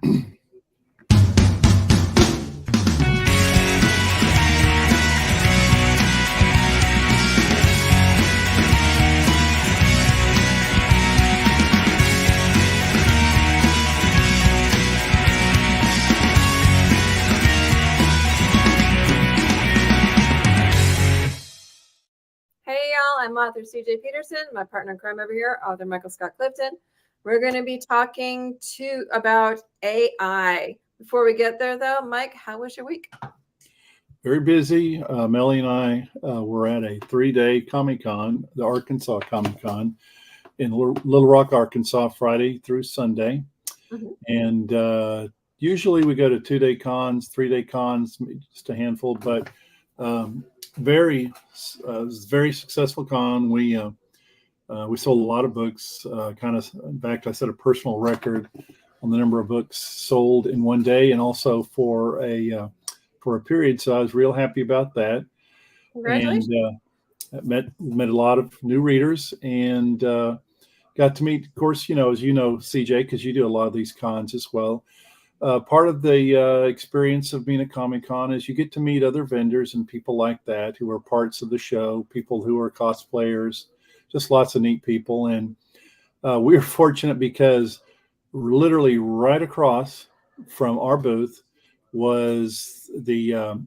I'm author CJ Peterson, my partner in crime over here, author Michael Scott Clifton. We're going to be talking about AI. Before we get there, though, Mike, how was your week? Very busy. Melly and I were at a 3-day Comic-Con, the Arkansas Comic-Con in Little Rock, Arkansas, Friday through Sunday. Mm-hmm. And usually we go to 2-day cons, 3-day cons, just a handful, but very successful con. We sold a lot of books. In fact, I set a personal record on the number of books sold in one day, and also for a period. So I was real happy about that. Congratulations! And met a lot of new readers, and got to meet, of course, as you know, CJ, because you do a lot of these cons as well. Part of the experience of being at Comic-Con is you get to meet other vendors and people like that who are parts of the show, people who are cosplayers, just lots of neat people. And we were fortunate because literally right across from our booth was the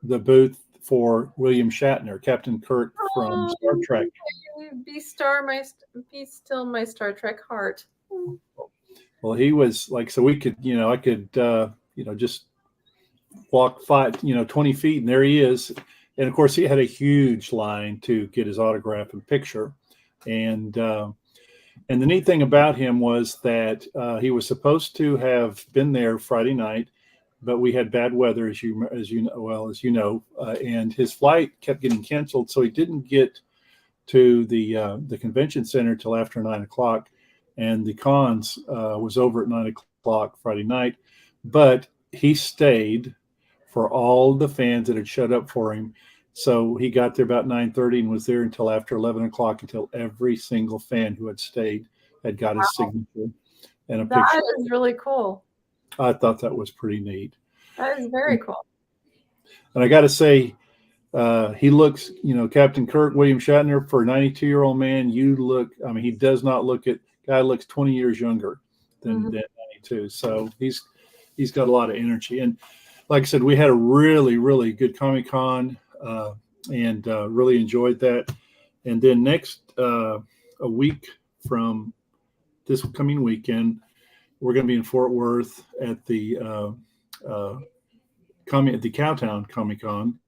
booth for William Shatner, Captain Kirk from Star Trek. Be still my Star Trek heart. Well, he was like, so we could, I could, just walk 20 feet, and there he is. And of course, he had a huge line to get his autograph and picture. And the neat thing about him was that he was supposed to have been there Friday night, but we had bad weather, as you know, and his flight kept getting canceled, so he didn't get to the convention center till after 9:00. And the cons was over at 9:00 Friday night, but he stayed for all the fans that had showed up for him. So he got there about 9:30 and was there until after 11:00, until every single fan who had stayed had got his signature and a picture. That is really cool. I thought that was pretty neat. That is very cool. And I got to say, he looks, Captain Kirk, William Shatner, for a 92-year-old man, he does not look it. Guy looks 20 years younger than 92. So he's got a lot of energy. And like I said, we had a really, really good Comic-Con and really enjoyed that. And then next, a week from this coming weekend, we're going to be in Fort Worth at the Cowtown Comic-Con.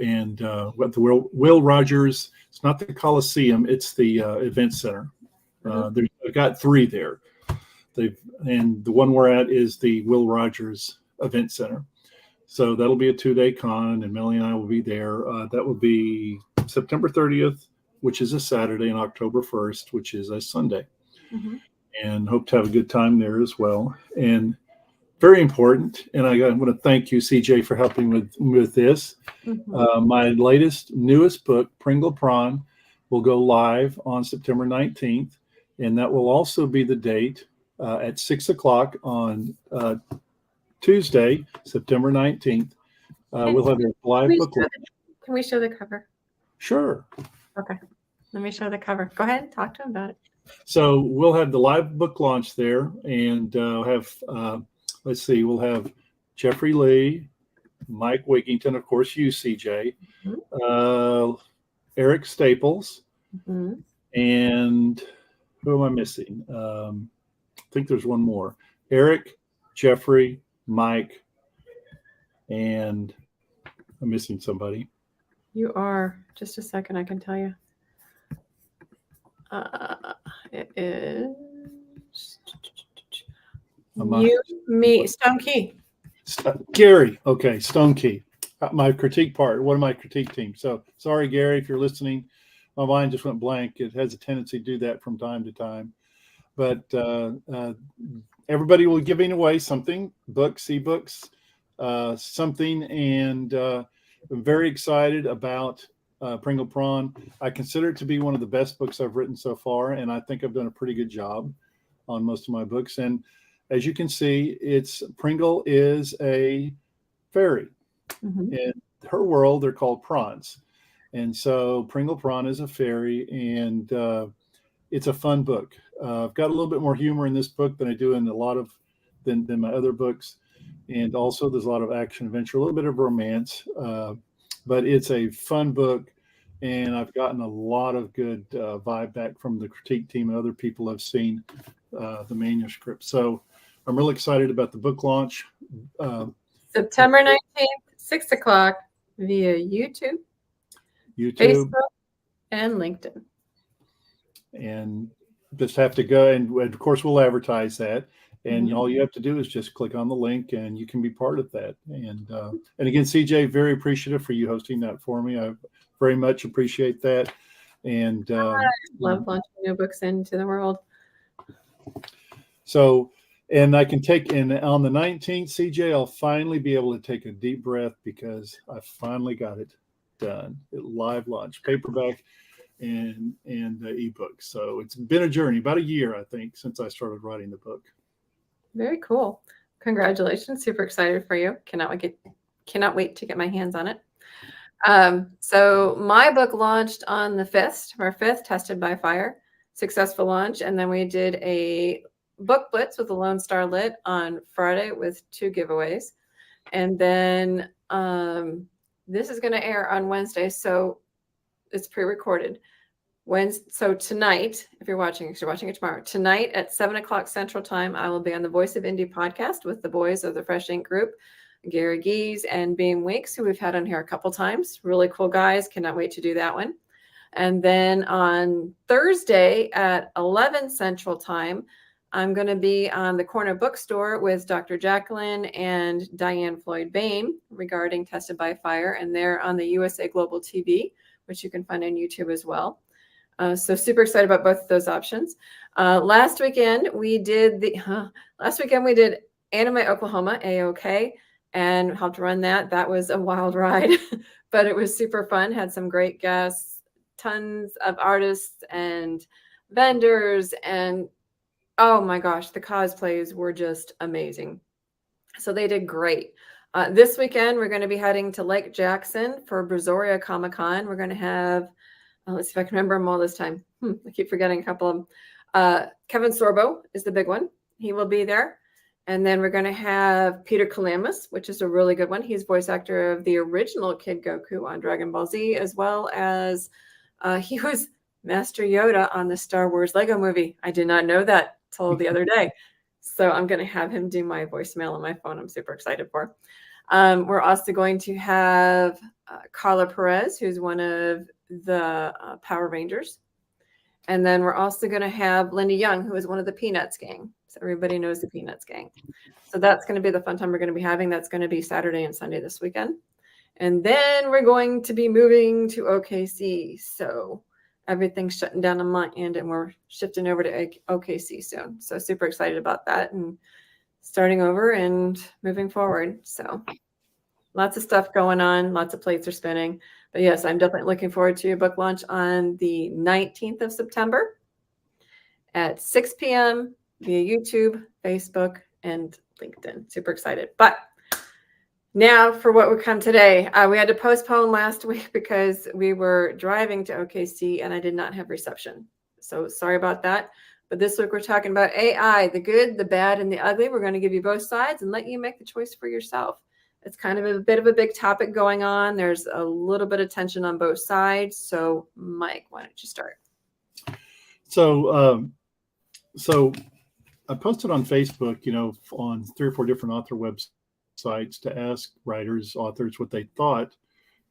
And what the Will Rogers, it's not the Coliseum, it's the Event Center. They've got 3 there. And the one we're at is the Will Rogers Event Center. So that'll be a 2-day con, and Melly and I will be there. That will be September 30th, which is a Saturday, and October 1st, which is a Sunday. Mm-hmm. And hope to have a good time there as well. And very important, and I want to thank you, CJ, for helping with this. Mm-hmm. My newest book, Pringle Prawn, will go live on September 19th. And that will also be the date at 6:00 on Tuesday, September 19th. We'll have a live book launch. Can we show the cover? Sure. Okay. Let me show the cover. Go ahead and talk to him about it. So we'll have the live book launch there, and we'll have Jeffrey Lee, Mike Wigington, of course, you, CJ, mm-hmm. Eric Staples, mm-hmm. and who am I missing? I think there's one more. Eric, Jeffrey, Mike, and I'm missing somebody. You are. Just a second, I can tell you. It is Stone Key. Gary. Okay, Stone Key. My critique part, one of my critique team. So sorry, Gary, if you're listening. My mind just went blank. It has a tendency to do that from time to time. But everybody will be giving away something, books, ebooks, something. And I'm very excited about Pringle Prawn. I consider it to be one of the best books I've written so far. And I think I've done a pretty good job on most of my books. And as you can see, Pringle is a fairy. Mhm. In her world, they're called prawns. And so Pringle Prawn is a fairy, and it's a fun book. I've got a little bit more humor in this book than I do in a lot of than my other books. And also there's a lot of action adventure, a little bit of romance, but it's a fun book. And I've gotten a lot of good vibe back from the critique team and other people I've seen the manuscript. So I'm really excited about the book launch. September 19th, 6 o'clock via YouTube, Facebook, and LinkedIn. And just have to go, and of course we'll advertise that. And all you have to do is just click on the link, and you can be part of that. And again, CJ, very appreciative for you hosting that for me. I very much appreciate that. And I love launching new books into the world. So, and I can take, and on the 19th, CJ, I'll finally be able to take a deep breath because I finally got it done. Live launch, paperback and ebook. So it's been a journey, about a year, I think, since I started writing the book. Very cool. Congratulations. Super excited for you. Cannot wait to get my hands on it. So my book launched on the 5th, our 5th, Tested by Fire, successful launch. And then we did a book blitz with the Lone Star Lit on Friday with 2 giveaways. And then this is going to air on Wednesday. So it's pre-recorded. So tonight, if you're watching it tomorrow, tonight at 7 o'clock Central Time, I will be on the Voice of Indie podcast with the boys of the Fresh Ink Group, Gary Gies and Beam Weeks, who we've had on here a couple times. Really cool guys. Cannot wait to do that one. And then on Thursday at 11 Central Time, I'm going to be on the Corner Bookstore with Dr. Jacqueline and Diane Floyd Bain regarding Tested by Fire. And they're on the USA Global TV, which you can find on YouTube as well. So super excited about both of those options. Last weekend we did Anime Oklahoma, AOK, and helped run that. That was a wild ride, but it was super fun. Had some great guests, tons of artists and vendors, and oh my gosh, the cosplays were just amazing. So they did great. This weekend we're going to be heading to Lake Jackson for Brazoria Comic Con. We're going to have let's see if I can remember them all this time. I keep forgetting a couple of them. Kevin Sorbo is the big one. He will be there. And then we're going to have Peter Kalamis, which is a really good one. He's voice actor of the original Kid Goku on Dragon Ball Z, as well as he was Master Yoda on the Star Wars Lego movie. I did not know that till the other day. So I'm going to have him do my voicemail on my phone. I'm super excited for. We're also going to have Carla Perez, who's one of the Power Rangers. And then we're also going to have Linda Young, who is one of the Peanuts gang. So everybody knows the Peanuts gang. So that's going to be the fun time we're going to be having. That's going to be Saturday and Sunday this weekend. And then we're going to be moving to OKC. So everything's shutting down on my end and we're shifting over to OKC soon. So super excited about that and starting over and moving forward. So lots of stuff going on. Lots of plates are spinning. But yes, I'm definitely looking forward to a book launch on the 19th of September at 6 p.m. via YouTube, Facebook, and LinkedIn. Super excited. But now for what would come today. We had to postpone last week because we were driving to OKC and I did not have reception. So sorry about that. But this week we're talking about AI, the good, the bad, and the ugly. We're going to give you both sides and let you make the choice for yourself. It's kind of a bit of a big topic going on. There's a little bit of tension on both sides. So Mike, why don't you start? So I posted on Facebook, on 3 or 4 different author websites to ask writers, authors what they thought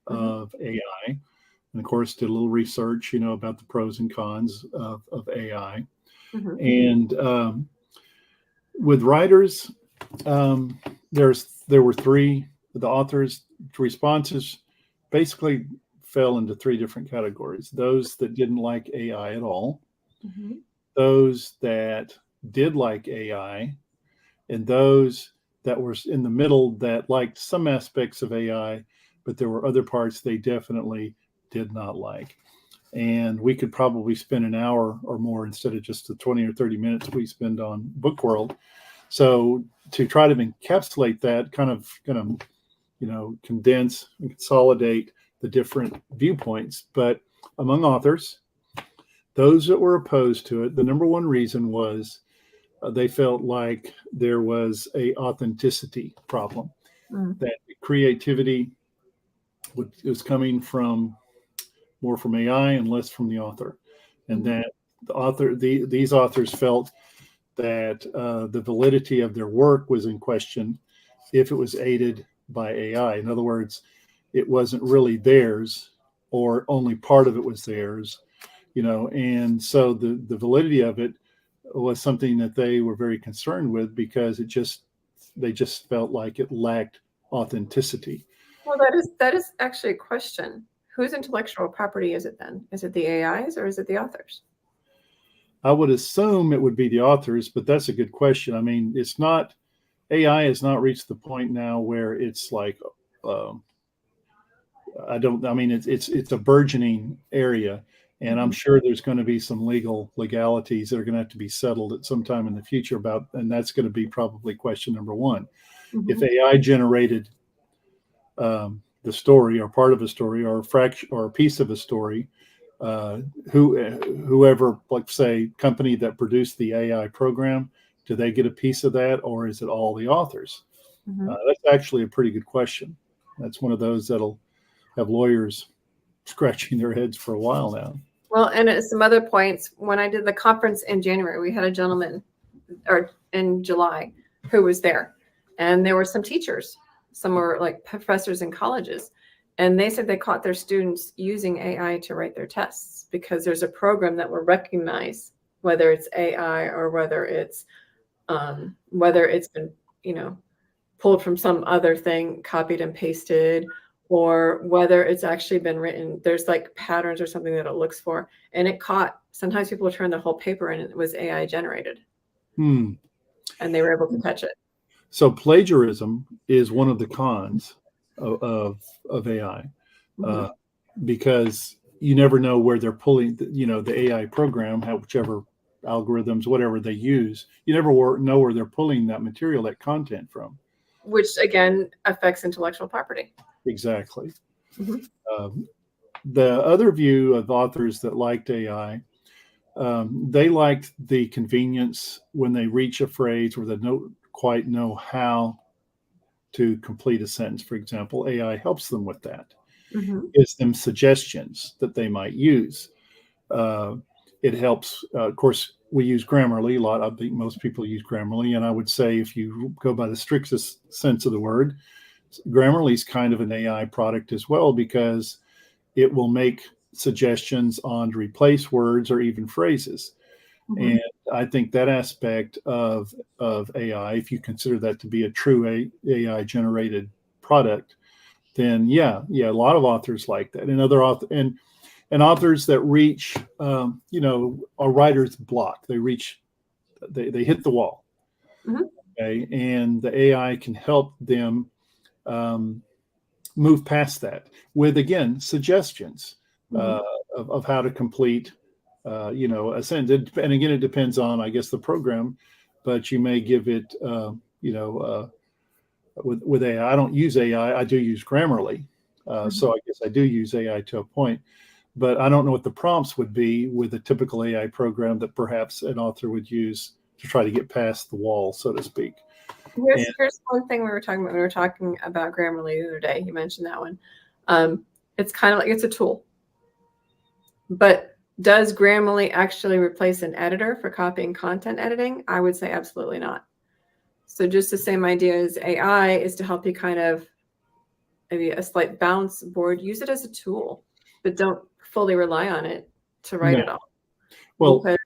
of AI. And of course, did a little research, about the pros and cons of AI. And with writers, there were 3. The authors' responses basically fell into 3 different categories: those that didn't like AI at all, those that did like AI, and those that were in the middle that liked some aspects of AI, but there were other parts they definitely did not like. And we could probably spend an hour or more instead of just the 20 or 30 minutes we spend on Book World So to try to encapsulate that, kind of condense and consolidate the different viewpoints. But among authors, those that were opposed to it, the number one reason was they felt like there was a authenticity problem, that creativity was coming more from AI and less from the author, and that these authors felt that the validity of their work was in question if it was aided by AI. In other words, it wasn't really theirs, or only part of it was theirs, and so the validity of it was something that they were very concerned with, because they just felt like it lacked authenticity. Well, that is actually a question. Whose intellectual property is it then? Is it the AIs or is it the authors? I would assume it would be the authors, but that's a good question. I mean, AI has not reached the point now where it's like, it's a burgeoning area, and I'm sure there's going to be some legalities that are going to have to be settled at some time in the future and that's going to be probably question number one. If AI generated the story, or part of a story, or a fraction or a piece of a story, whoever, like say, company that produced the AI program, do they get a piece of that, or is it all the authors? That's actually a pretty good question. That's one of those that'll have lawyers scratching their heads for a while now. Well, and some other points. When I did the conference in January, we had a gentleman, or in July, who was there, and there were some teachers. Some were like professors in colleges, and they said they caught their students using AI to write their tests, because there's a program that will recognize whether it's AI or whether it's been, pulled from some other thing, copied and pasted, or whether it's actually been written. There's like patterns or something that it looks for, and it caught. Sometimes people turn the whole paper in and it was AI generated, and they were able to catch it. So plagiarism is one of the cons of AI, because you never know where they're pulling, the AI program, whichever algorithms, whatever they use, you never know where they're pulling that material, that content from. Which again affects intellectual property. Exactly. The other view of authors that liked AI, they liked the convenience when they reach a phrase where they don't quite know how to complete a sentence. For example, AI helps them with that. Gives them suggestions that they might use. It helps. Of course, we use Grammarly a lot. I think most people use Grammarly, and I would say, if you go by the strictest sense of the word, Grammarly is kind of an AI product as well, because it will make suggestions on to replace words or even phrases. And I think that aspect of AI, if you consider that to be a true AI generated product, then a lot of authors like that. And and authors that reach, a writer's block, they hit the wall. Okay, and the AI can help them move past that with, again, suggestions of how to complete a sentence. And again, it depends on, I guess, the program, but you may give it with AI. I don't use AI. I do use Grammarly. So I guess I do use AI to a point, but I don't know what the prompts would be with a typical AI program that perhaps an author would use to try to get past the wall, so to speak. Here's one thing we were talking about. We were talking about Grammarly the other day. You mentioned that one. It's kind of like, it's a tool, but does Grammarly actually replace an editor for copying content editing? I would say absolutely not. So just the same idea as AI is to help you kind of, maybe a slight bounce board, use it as a tool, but don't fully rely on it to write it all. Well, because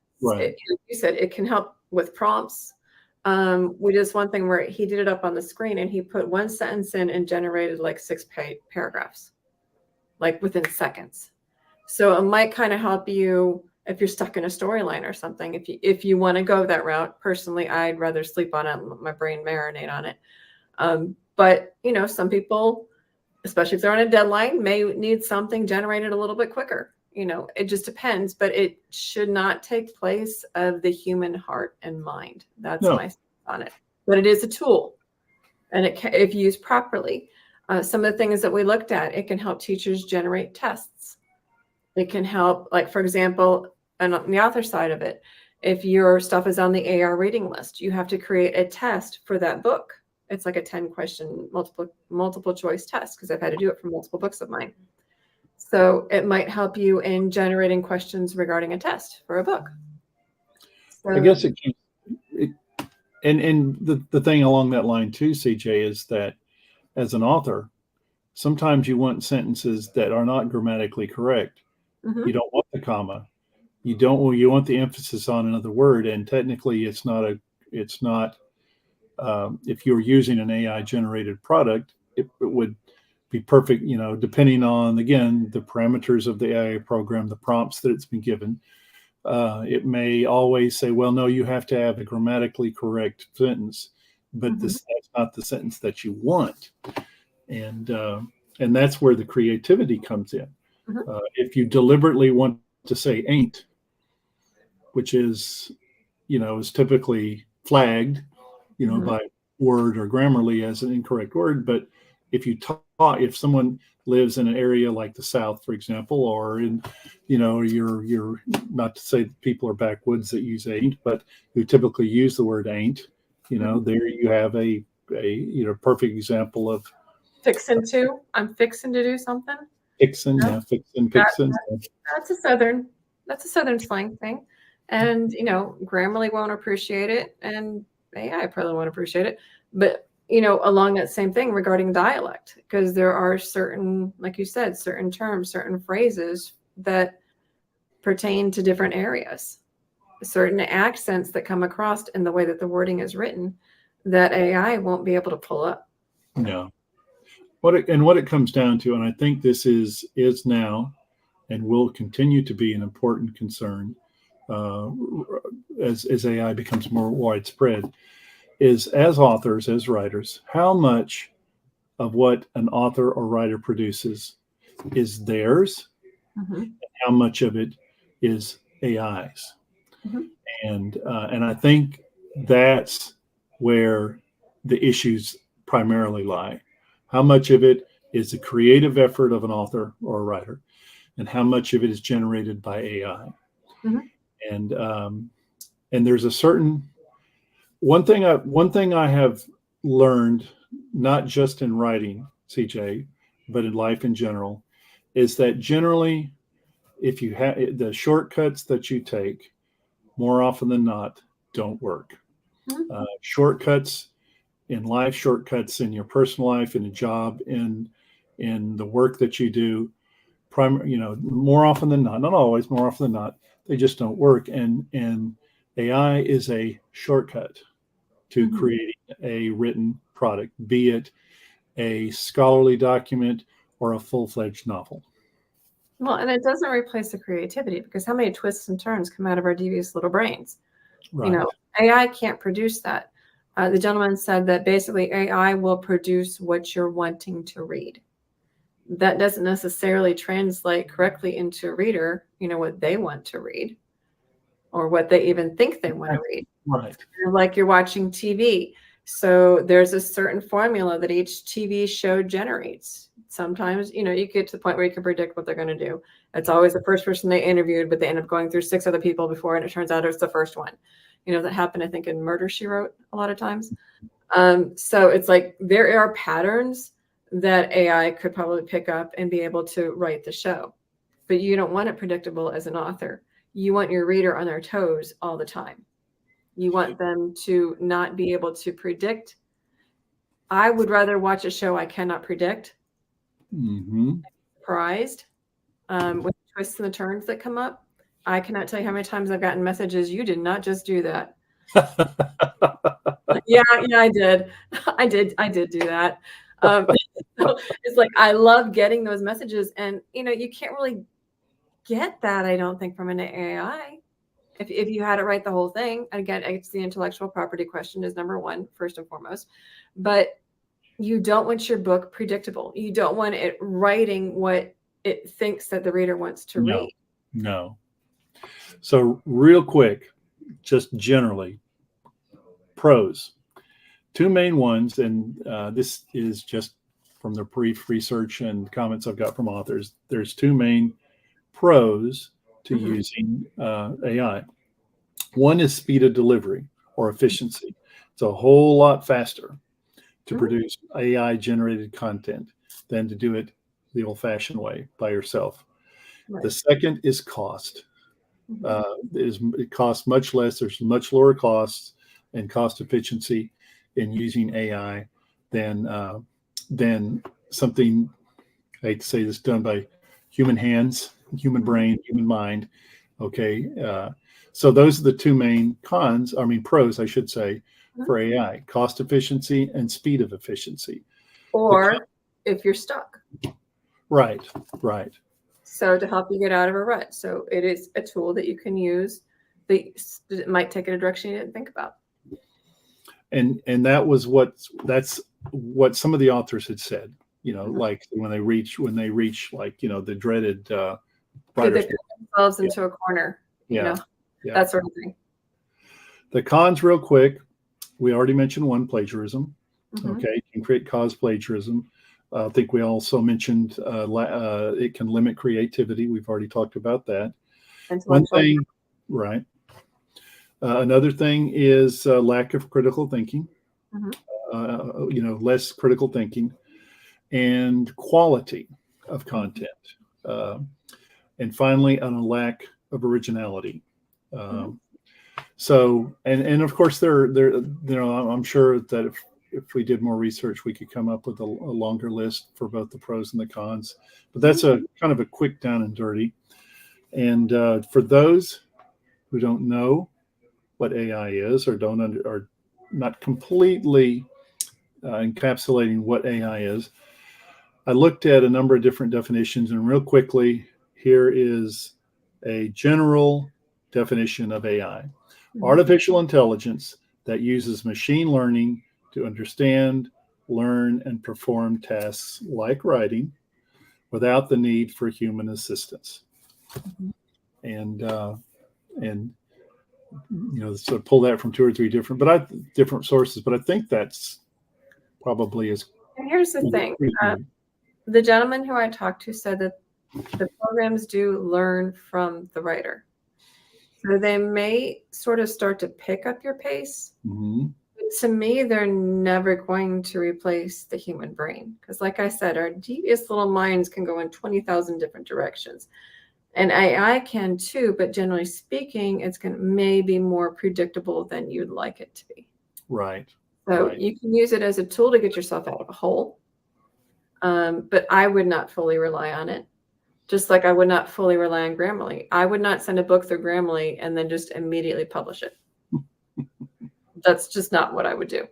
you said it can help with prompts. We did this one thing where he did it up on the screen, and he put one sentence in and generated like 6 paragraphs, like within seconds. So it might kind of help you if you're stuck in a storyline or something. If you want to go that route. Personally, I'd rather sleep on it and let my brain marinate on it. But some people, especially if they're on a deadline, may need something generated a little bit quicker. It just depends, but it should not take place of the human heart and mind. That's my thought on it. but it is a tool, and if used properly. Some of the things that we looked at, it can help teachers generate tests. It can help, like, for example, and on the author side of it, if your stuff is on the AR reading list, you have to create a test for that book. It's like a 10-question multiple choice test, because I've had to do it for multiple books of mine. So it might help you in generating questions regarding a test for a book. So, I guess and the thing along that line too, CJ, is that as an author, sometimes you want sentences that are not grammatically correct. mhm. You don't want the comma. You want the emphasis on another word, and technically it's not if you're using an AI generated product, it would be perfect, depending on, again, the parameters of the AI program, the prompts that it's been given. It may always say, well, no, you have to have a grammatically correct sentence, but that's not the sentence that you want. And that's where the creativity comes in. If you deliberately want to say ain't, which is typically flagged, by word or Grammarly as an incorrect word. But if someone lives in an area like the South, for example, or in, you're not to say that people are backwoods that use ain't, but who typically use the word ain't, there you have a perfect example of Fixin' to. I'm fixing to do something. fixin', fixin'. That's a Southern slang thing. And, Grammarly won't appreciate it, and AI probably won't appreciate it. But, along that same thing regarding dialect, because there are certain, like you said, certain terms, certain phrases that pertain to different areas, certain accents that come across in the way that the wording is written that AI won't be able to pull up. No. What it comes down to, and I think this is now and will continue to be an important concern as AI becomes more widespread, is as authors, as writers, how much of what an author or writer produces is theirs, and how much of it is AI's. And I think that's where the issues primarily lie. How much of it is the creative effort of an author or a writer, and how much of it is generated by AI? And there's a certain one thing I have learned, not just in writing, CJ, but in life in general, is that generally, if you have the shortcuts that you take, more often than not, don't work. Shortcuts in life, shortcuts in your personal life, in a job, in the work that you do, more often than not always, more often than not, they just don't work. And AI is a shortcut to creating a written product, be it a scholarly document or a full-fledged novel. Well, and it doesn't replace the creativity, because how many twists and turns come out of our devious little brains? Right. AI can't produce that. The gentleman said that basically AI will produce what you're wanting to read. That doesn't necessarily translate correctly into a reader, what they want to read or what they even think they want to read. Right. Like you're watching TV. So there's a certain formula that each TV show generates. Sometimes, you get to the point where you can predict what they're going to do. It's always the first person they interviewed, but they end up going through 6 other people before, and it turns out it's the first one. That happened, I think, in Murder, She Wrote a lot of times. So it's like there are patterns that AI could probably pick up and be able to write the show. But you don't want it predictable as an author. You want your reader on their toes all the time. You want them to not be able to predict. I would rather watch a show I cannot predict. Surprised with the twists and the turns that come up. I cannot tell you how many times I've gotten messages, you did not just do that. Yeah, I did. I did do that. So it's like, I love getting those messages, and you can't really get that, I don't think, from an AI. If you had to write the whole thing, again, it's the intellectual property question is number one, first and foremost. But you don't want your book predictable. You don't want it writing what it thinks that the reader wants to read. No. So real quick, just generally, pros. two main ones, and this is just from the brief research and comments I've got from authors. There's two main pros to using AI. One is speed of delivery or efficiency. It's a whole lot faster to produce AI generated content than to do it the old fashioned way by yourself. Right. The second is cost. It costs much less. There's much lower costs and cost efficiency in using AI than something, I hate to say this, done by human hands, human brain, human mind. Okay. So those are the two main pros, I should say, for AI: cost efficiency and speed of efficiency. Or if you're stuck. Right. So to help you get out of a rut. So it is a tool that you can use that it might take in a direction you didn't think about. And that's what some of the authors had said, like when they reach like, the dreaded They put themselves into a corner, that sort of thing. The cons, real quick, we already mentioned one, plagiarism. Okay, it can create cause plagiarism. I think we also mentioned it can limit creativity. We've already talked about that. One thing, right. Another thing is lack of critical thinking, less critical thinking, and quality of content. And finally, on a lack of originality. So, and of course, I'm sure that if we did more research, we could come up with a longer list for both the pros and the cons. But that's a kind of a quick down and dirty. And for those who don't know what AI is, or are not completely encapsulating what AI is, I looked at a number of different definitions, and real quickly, here is a general definition of AI: artificial intelligence that uses machine learning to understand, learn, and perform tasks like writing without the need for human assistance. And so pull that from two or three different sources, but I think that's probably as. And here's the thing: the gentleman who I talked to said that the programs do learn from the writer, so they may sort of start to pick up your pace. To me, they're never going to replace the human brain, because, like I said, our devious little minds can go in 20,000 different directions. And AI can too, but generally speaking, it's going to maybe more predictable than you'd like it to be. Right. So you can use it as a tool to get yourself out of a hole. But I would not fully rely on it. Just like I would not fully rely on Grammarly. I would not send a book through Grammarly and then just immediately publish it. That's just not what I would do,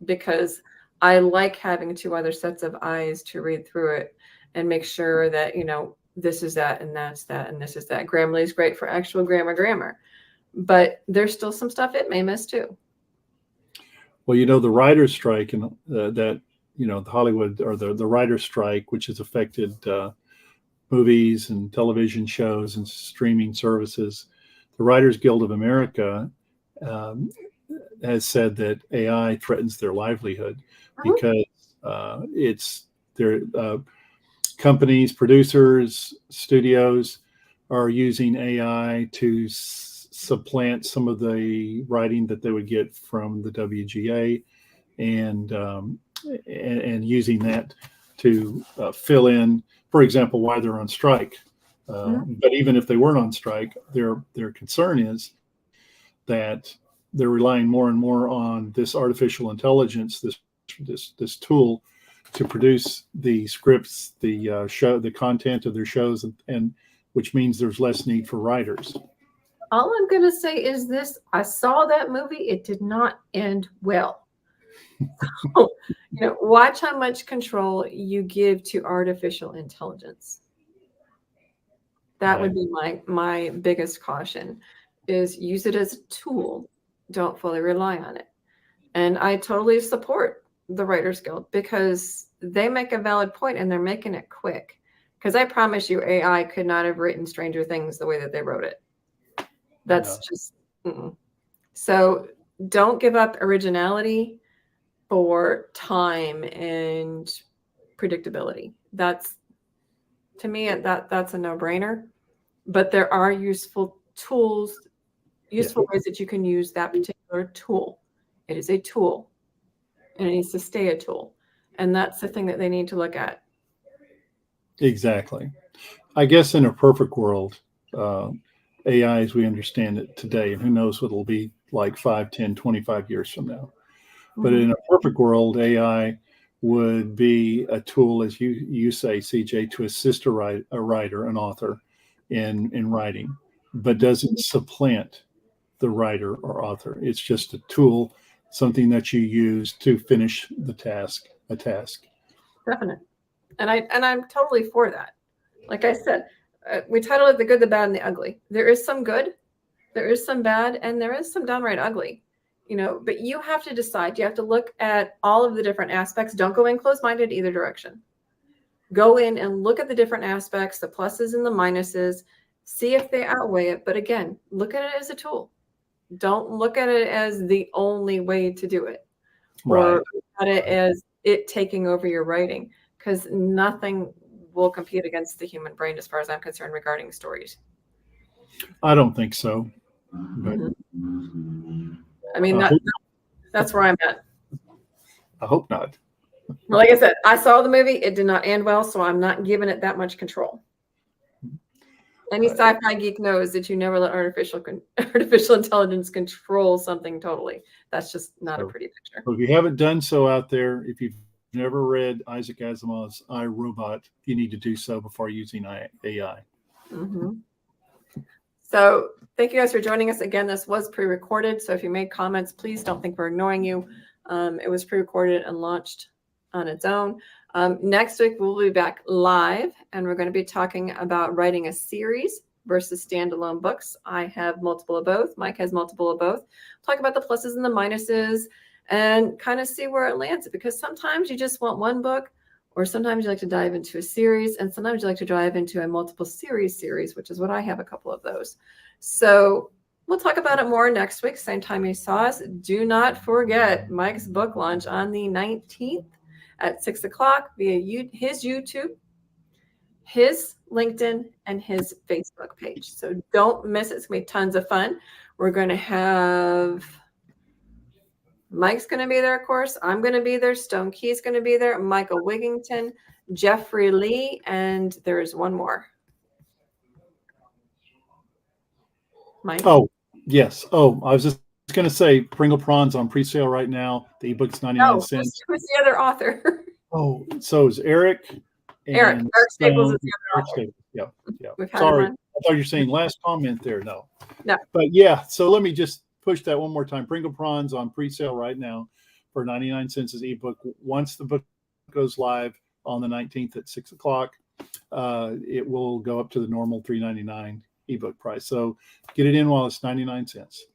because I like having two other sets of eyes to read through it and make sure that, this is that, and that's that, and this is that. Grammarly is great for actual grammar, but there's still some stuff it may miss too. Well, the writer's strike and the Hollywood, or the writer's strike, which has affected movies and television shows and streaming services. The Writers Guild of America has said that AI threatens their livelihood because it's their companies, producers, studios are using AI to supplant some of the writing that they would get from the WGA, and using that to fill in, for example, why they're on strike. But even if they weren't on strike, their concern is that they're relying more and more on this artificial intelligence, this tool, to produce the scripts, the content of their shows, and which means there's less need for writers. All I'm going to say is this: I saw that movie; it did not end well. So, watch how much control you give to artificial intelligence. That would be my biggest caution: is use it as a tool. Don't fully rely on it. And I totally support the Writers Guild, because they make a valid point and they're making it quick. Because I promise you, AI could not have written Stranger Things the way that they wrote it. That's just. So don't give up originality. for time and predictability. That's, to me, that's a no-brainer. But there are useful tools, useful ways that you can use that particular tool. It is a tool, and it needs to stay a tool. And that's the thing that they need to look at. Exactly. I guess in a perfect world, AI as we understand it today, and who knows what it'll be like 5, 10, 25 years from now. But in a perfect world, AI would be a tool, as you say, CJ, to assist a writer, an author in writing, but doesn't supplant the writer or author. It's just a tool, something that you use to finish the task, a task. Definitely. And I'm totally for that. Like I said, we titled it The Good, the Bad, and the Ugly. There is some good, there is some bad, and there is some downright ugly. But you have to decide. You have to look at all of the different aspects. Don't go in closed-minded either direction. Go in and look at the different aspects, the pluses and the minuses, see if they outweigh it. But again, look at it as a tool. Don't look at it as the only way to do it, or look at it as it taking over your writing, because nothing will compete against the human brain as far as I'm concerned regarding stories. I don't think so. But I mean, that's where I'm at. I hope not. Well, like I said, I saw the movie. It did not end well, so I'm not giving it that much control. Any sci-fi geek knows that you never let artificial intelligence control something totally. That's just not a pretty picture. So if you haven't done so out there, if you've never read Isaac Asimov's I, Robot, you need to do so before using AI. So thank you guys for joining us again. This was pre-recorded, so if you made comments, please don't think we're ignoring you. It was pre-recorded and launched on its own. Next week, we'll be back live, and we're going to be talking about writing a series versus standalone books. I have multiple of both. Mike has multiple of both. Talk about the pluses and the minuses and kind of see where it lands, because sometimes you just want one book, or sometimes you like to dive into a series, and sometimes you like to dive into a multiple series, which is what I have a couple of those. So we'll talk about it more next week, same time you saw us. Do not forget Mike's book launch on the 19th at 6 o'clock via his YouTube, his LinkedIn, and his Facebook page. So don't miss it. It's going to be tons of fun. We're going to have Mike's going to be there, of course. I'm going to be there. Stone Key's going to be there. Michael Wigington, Jeffrey Lee, and there's one more. Mike? Oh, yes. Oh, I was just going to say Pringle Prawns on pre-sale right now. The ebook's 99 cents. Who's the other author? Oh, so is Eric. Eric Staples is the other author. Yeah. Sorry. I thought you were saying last comment there. No. No. But yeah, so let me just push that one more time. Pringle Prawns on pre-sale right now for 99 cents as ebook. Once the book goes live on the 19th at 6 o'clock, it will go up to the normal $3.99 ebook price. So get it in while it's 99 cents.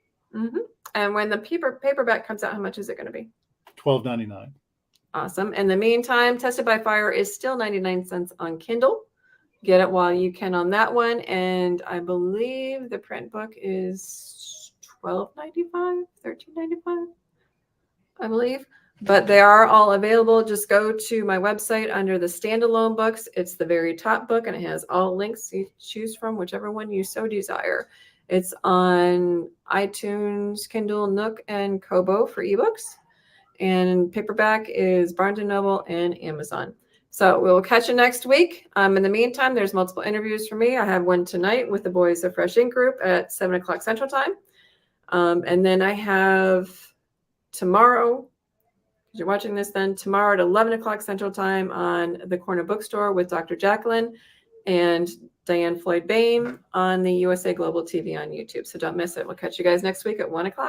And when the paperback comes out, how much is it going to be? $12.99. Awesome. In the meantime, Tested by Fire is still 99 cents on Kindle. Get it while you can on that one. And I believe the print book is $12.95, $13.95, I believe. But they are all available. Just go to my website under the standalone books. It's the very top book, and it has all links. You choose from whichever one you so desire. It's on iTunes, Kindle, Nook, and Kobo for ebooks. And paperback is Barnes & Noble and Amazon. So we'll catch you next week. In the meantime, there's multiple interviews for me. I have one tonight with the boys of Fresh Ink Group at 7 o'clock Central Time. And then I have tomorrow, if you're watching this then, tomorrow at 11 o'clock Central Time on The Corner Bookstore with Dr. Jacqueline and Diane Floyd Bain on the USA Global TV on YouTube. So don't miss it. We'll catch you guys next week at 1 o'clock.